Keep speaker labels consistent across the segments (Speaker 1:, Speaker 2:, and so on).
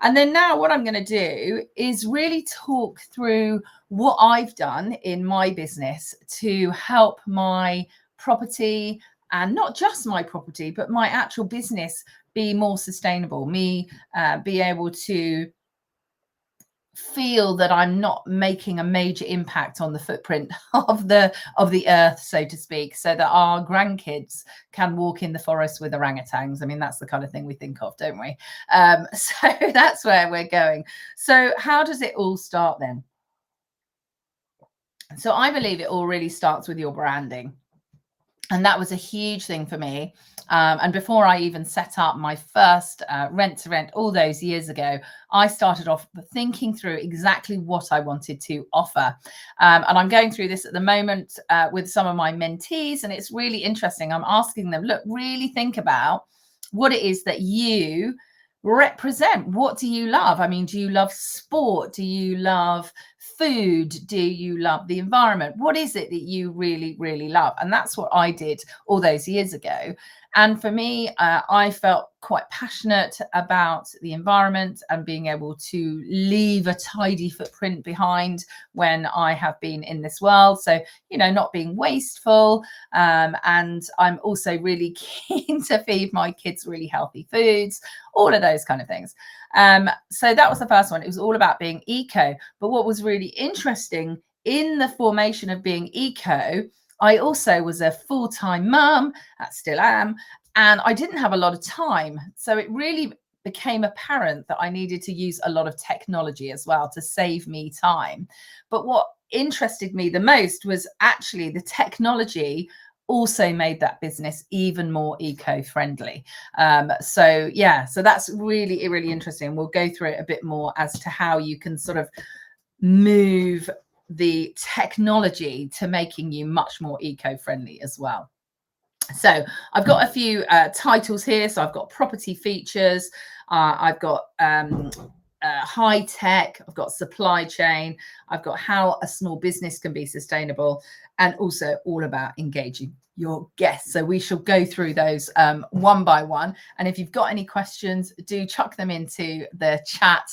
Speaker 1: And then now what I'm going to do is really talk through what I've done in my business to help my property, and not just my property, but my actual business, be more sustainable, me be able to feel that I'm not making a major impact on the footprint of the earth, so to speak, so that our grandkids can walk in the forest with orangutans. I mean, that's the kind of thing we think of, don't we? So that's where we're going. So how does it all start then? So I believe it all really starts with your branding. And that was a huge thing for me. And before I even set up my first rent to rent all those years ago, I started off thinking through exactly what I wanted to offer. And I'm going through this at the moment with some of my mentees, and it's really interesting. I'm asking them, look, really think about what it is that you represent. What do you love? I mean, do you love sport? Do you love food? Do you love the environment? What is it that you really, really love? And that's what I did all those years ago. And for me, I felt quite passionate about the environment and being able to leave a tidy footprint behind when I have been in this world. So, you know, not being wasteful. And I'm also really keen to feed my kids really healthy foods, all of those kind of things. So that was the first one. It was all about being eco. But what was really interesting in the formation of being eco, I also was a full-time mum, I still am, and I didn't have a lot of time. So it really became apparent that I needed to use a lot of technology as well to save me time. But what interested me the most was actually the technology also made that business even more eco-friendly. So that's really, really interesting. We'll go through it a bit more as to how you can sort of move the technology to making you much more eco-friendly as well. So I've got a few titles here. So I've got property features, I've got high tech, I've got supply chain, I've got how a small business can be sustainable, and also all about engaging your guests. So we shall go through those one by one. And if you've got any questions, do chuck them into the chat.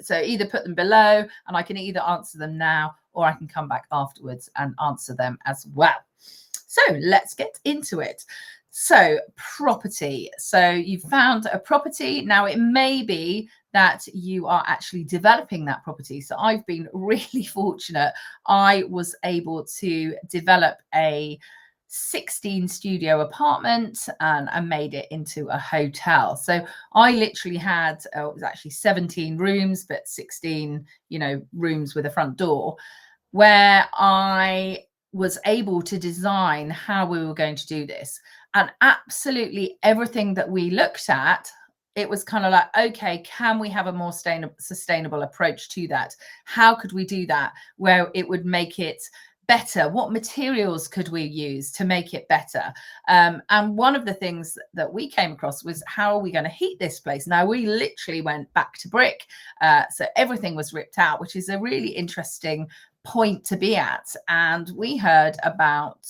Speaker 1: So either put them below and I can either answer them now, or I can come back afterwards and answer them as well. So let's get into it. So property. So you found a property. Now it may be that you are actually developing that property. So I've been really fortunate. I was able to develop a 16 studio apartment and I made it into a hotel. So I literally had, it was actually 17 rooms, but 16, rooms with a front door, where I was able to design how we were going to do this. And absolutely everything that we looked at, it was kind of like, okay, can we have a more sustainable approach to that? How could we do that where it would make it better? What materials could we use to make it better? And one of the things that we came across was, how are we going to heat this place? Now, we literally went back to brick. So everything was ripped out, which is a really interesting point to be at. And we heard about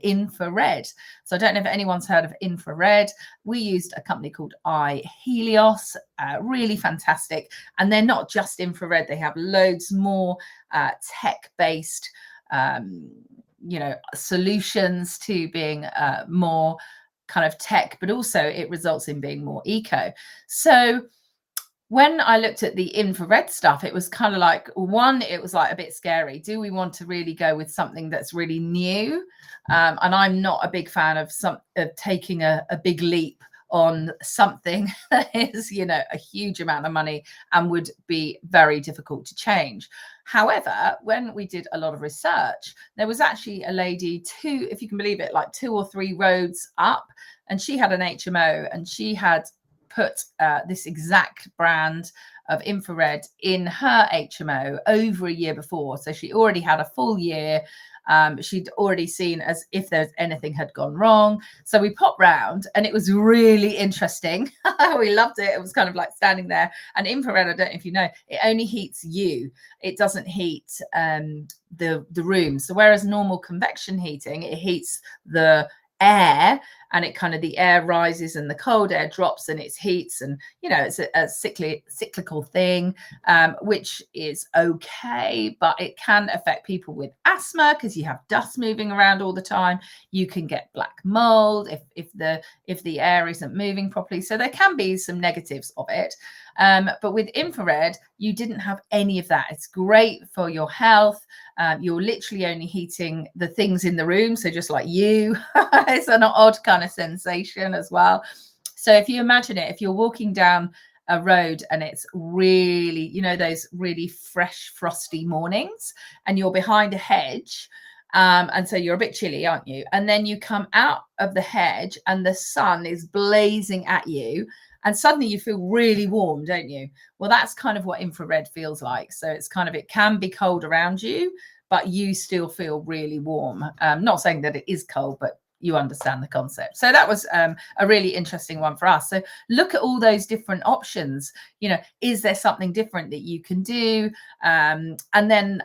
Speaker 1: infrared. So I don't know if anyone's heard of infrared. We used a company called iHelios, really fantastic. And they're not just infrared, they have loads more tech-based solutions to being more kind of tech, but also it results in being more eco. So when I looked at the infrared stuff, it was kind of like, one, it was like a bit scary. Do we want to really go with something that's really new? And I'm not a big fan of taking a big leap on something that is, a huge amount of money and would be very difficult to change. However, when we did a lot of research, there was actually a lady, if you can believe it, like 2 or 3 roads up, and she had an HMO, and she had put this exact brand of infrared in her HMO over a year before. So she already had a full year. She'd already seen as if there's anything had gone wrong. So we popped round and it was really interesting. We loved it. It was kind of like standing there. And infrared, I don't know if you know, it only heats you. It doesn't heat the room. So whereas normal convection heating, it heats the air, and it kind of, the air rises and the cold air drops and it heats, and it's a cyclical thing, which is okay, but it can affect people with asthma because you have dust moving around all the time. You can get black mold if the air isn't moving properly. So there can be some negatives of it. But with infrared, you didn't have any of that. It's great for your health. You're literally only heating the things in the room. So just like you, it's an odd kind of sensation as well. So if you imagine it, if you're walking down a road and it's really, those really fresh, frosty mornings, and you're behind a hedge, and so you're a bit chilly, aren't you? And then you come out of the hedge and the sun is blazing at you, and suddenly you feel really warm, don't you? Well, that's kind of what infrared feels like. So it's kind of, it can be cold around you, but you still feel really warm. Not saying that it is cold, but you understand the concept. So that was a really interesting one for us. So look at all those different options. Is there something different that you can do? And then,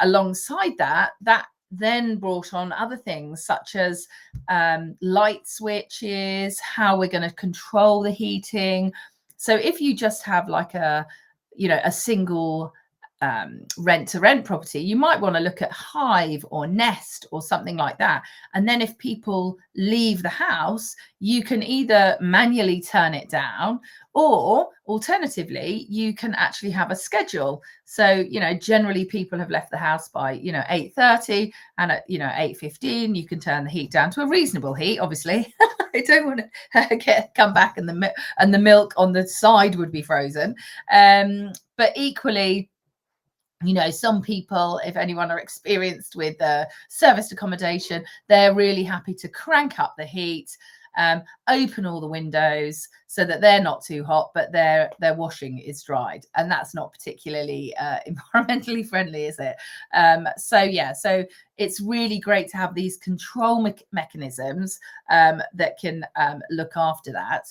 Speaker 1: alongside that then brought on other things such as light switches, how we're going to control the heating. So if you just have like a single rent-to-rent property, you might want to look at Hive or Nest or something like that. And then if people leave the house, you can either manually turn it down, or alternatively, you can actually have a schedule. So, generally people have left the house by, 8:30, and at, 8:15, you can turn the heat down to a reasonable heat. Obviously, I don't want to come back and the milk on the side would be frozen. But equally, some people, if anyone are experienced with serviced accommodation, they're really happy to crank up the heat, open all the windows so that they're not too hot, but their washing is dried, and that's not particularly environmentally friendly, is it? So it's really great to have these control mechanisms that can look after that.